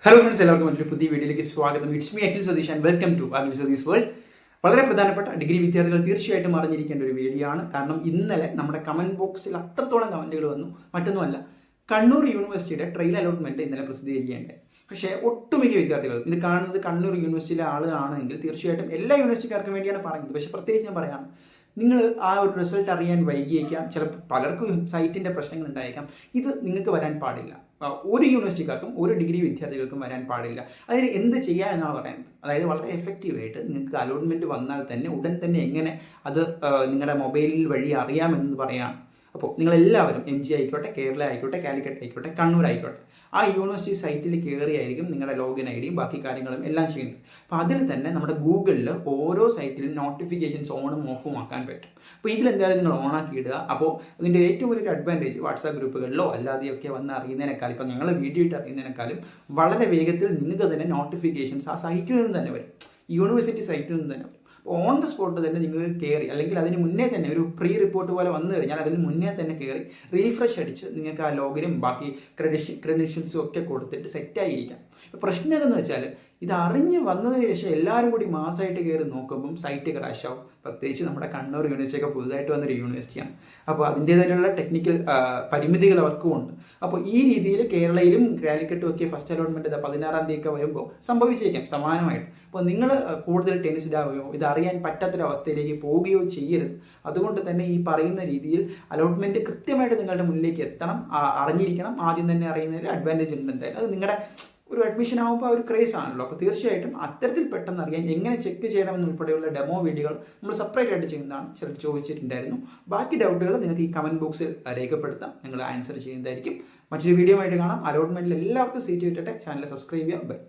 Hello friends, എല്ലാവർക്കും മറ്റൊരു പുതിയ വീഡിയോയിലേക്ക് സ്വാഗതം. It's me Akhil Satheesh and welcome to Akhil Satheesh world. വളരെ പ്രധാനപ്പെട്ട ഡിഗ്രി വിദ്യാർത്ഥികൾ തീർച്ചയായിട്ടും അറിഞ്ഞിരിക്കേണ്ട ഒരു വീഡിയോ ആണ്. കാരണം ഇന്നലെ നമ്മുടെ കമന്റ് ബോക്സിൽ അത്രത്തോളം കമന്റുകൾ വന്നു. മറ്റൊന്നുമല്ല, കണ്ണൂർ യൂണിവേഴ്സിറ്റിയുടെ ട്രയൽ അലോട്ട്മെന്റ് ഇന്നലെ പ്രസിദ്ധീകരിക്കുകയുണ്ടായി. പക്ഷേ ഒട്ടുമിക്ക വിദ്യാർത്ഥികൾ ഇത് കാണുന്നത് കണ്ണൂർ യൂണിവേഴ്സിറ്റിയിലെ ആളുകളാണെങ്കിൽ തീർച്ചയായിട്ടും എല്ലാ യൂണിവേഴ്സിറ്റിക്കാർക്കും വേണ്ടിയാണ് പറയുന്നത്. പക്ഷേ പ്രത്യേകിച്ച് ഞാൻ പറയാം, നിങ്ങൾ ആ ഒരു റിസൾട്ട് അറിയാൻ വൈകിയേക്കാം, ചിലപ്പോൾ പലർക്കും സൈറ്റിൻ്റെ പ്രശ്നങ്ങൾ ഉണ്ടായേക്കാം. ഇത് നിങ്ങൾക്ക് വരാൻ പാടില്ല. ഒരു യൂണിവേഴ്സിറ്റിക്കാർക്കും ഒരു ഡിഗ്രി വിദ്യാർത്ഥികൾക്കും വരാൻ പാടില്ല. അതിന് എന്ത് ചെയ്യുക എന്നാണ് പറയുന്നത്. അതായത് വളരെ എഫക്റ്റീവായിട്ട് നിങ്ങൾക്ക് അലോട്ട്മെൻറ്റ് വന്നാൽ തന്നെ ഉടൻ തന്നെ എങ്ങനെ അത് നിങ്ങളുടെ മൊബൈലിൽ വഴി അറിയാമെന്ന് പറയാം. അപ്പോൾ നിങ്ങളെല്ലാവരും MG ആയിക്കോട്ടെ, കേരള ആയിക്കോട്ടെ, കാലിക്കറ്റ് ആയിക്കോട്ടെ, കണ്ണൂർ ആയിക്കോട്ടെ, ആ യൂണിവേഴ്സിറ്റി സൈറ്റിൽ കയറിയായിരിക്കും നിങ്ങളുടെ ലോഗിൻ ഐഡിയും ബാക്കി കാര്യങ്ങളും എല്ലാം ചെയ്യുന്നത്. അപ്പോൾ അതിൽ തന്നെ നമ്മുടെ ഗൂഗിളിൽ ഓരോ സൈറ്റിലും നോട്ടിഫിക്കേഷൻസ് ഓണും ഓഫും ആക്കാൻ പറ്റും. അപ്പോൾ ഇതിലെന്തായാലും നിങ്ങൾ ഓണാക്കി ഇടുക. അപ്പോൾ ഇതിൻ്റെ ഏറ്റവും വലിയൊരു അഡ്വാൻറ്റേജ് വാട്സാപ്പ് ഗ്രൂപ്പുകളിലോ അല്ലാതെയൊക്കെ വന്ന് അറിയുന്നതിനേക്കാൾ, ഇപ്പോൾ ഞങ്ങൾ വീഡിയോ ഇട്ട് അറിയുന്നതിനേക്കാളും വളരെ വേഗത്തിൽ നിങ്ങൾക്ക് തന്നെ നോട്ടിഫിക്കേഷൻസ് ആ സൈറ്റിൽ നിന്ന് തന്നെ വരും, യൂണിവേഴ്സിറ്റി സൈറ്റിൽ നിന്ന് തന്നെ വരും. ഓൺ ദ സ്പോട്ട് തന്നെ നിങ്ങൾ കയറി, അല്ലെങ്കിൽ അതിന് മുന്നേ തന്നെ ഒരു പ്രീ റിപ്പോർട്ട് പോലെ വന്നു കഴിഞ്ഞാൽ അതിന് മുന്നേ തന്നെ കയറി റീഫ്രഷ് അടിച്ച് നിങ്ങൾക്ക് ആ ലോഗിനും ബാക്കി ക്രെഡൻഷ്യൽസും ഒക്കെ കൊടുത്തിട്ട് സെറ്റായിരിക്കാം. ഇപ്പോൾ പ്രശ്നം എന്തെന്ന് വെച്ചാൽ, ഇത് അറിഞ്ഞ് വന്നതിന് ശേഷം എല്ലാവരും കൂടി മാസമായിട്ട് കയറി നോക്കുമ്പം സൈറ്റ് ക്രാഷ് ആവും. പ്രത്യേകിച്ച് നമ്മുടെ കണ്ണൂർ യൂണിവേഴ്സിറ്റി ഒക്കെ പുതുതായിട്ട് വന്നൊരു യൂണിവേഴ്സിറ്റിയാണ്. അപ്പോൾ അതിൻ്റേതായിട്ടുള്ള ടെക്നിക്കൽ പരിമിതികൾ അവർക്കും ഉണ്ട്. അപ്പോൾ ഈ രീതിയിൽ കേരളയിലും കാലിക്കറ്റും ഒക്കെ ഫസ്റ്റ് അലോട്ട്മെൻറ്റ് 16-ാം തീയതി വരുമ്പോൾ സംഭവിച്ചേക്കാം സമാനമായിട്ട്. അപ്പോൾ നിങ്ങൾ കൂടുതൽ ടെൻസ്ഡ് ആവുകയോ ഇത് അറിയാൻ പറ്റാത്തൊരവസ്ഥയിലേക്ക് പോവുകയോ ചെയ്യരുത്. അതുകൊണ്ട് തന്നെ ഈ പറയുന്ന രീതിയിൽ അലോട്ട്മെൻറ്റ് കൃത്യമായിട്ട് നിങ്ങളുടെ മുന്നിലേക്ക് എത്തണം, അറിഞ്ഞിരിക്കണം. ആദ്യം തന്നെ അറിയുന്നതിൽ അഡ്വാൻറ്റേജ് ഉണ്ട് എന്തായാലും. അത് നിങ്ങളുടെ ഒരു അഡ്മിഷൻ ആകുമ്പോൾ ഒരു ക്രേസ് ആണല്ലോ. അപ്പോൾ തീർച്ചയായിട്ടും അത്തരത്തിൽ പെട്ടെന്ന് അറിയാൻ എങ്ങനെ ചെക്ക് ചെയ്യണമെന്നുൾപ്പെടെയുള്ള ഡെമോ വീഡിയോകൾ നമ്മൾ സെപ്പറേറ്റ് ആയിട്ട് ചെയ്യുന്നതാണ്. ചിലർ ചോദിച്ചിട്ടുണ്ടായിരുന്നു. ബാക്കി ഡൗട്ടുകൾ നിങ്ങൾക്ക് ഈ കമൻറ്റ് ബോക്സിൽ രേഖപ്പെടുത്താം, ഞങ്ങൾ ആൻസർ ചെയ്യുന്നതായിരിക്കും. മറ്റൊരു വീഡിയോ ആയിട്ട് കാണാം. അലോട്ട്മെൻറ്റിൽ എല്ലാവർക്കും സീറ്റ് കിട്ടട്ടെ. ചാനൽ സബ്സ്ക്രൈബ് ചെയ്യാം. ബൈ.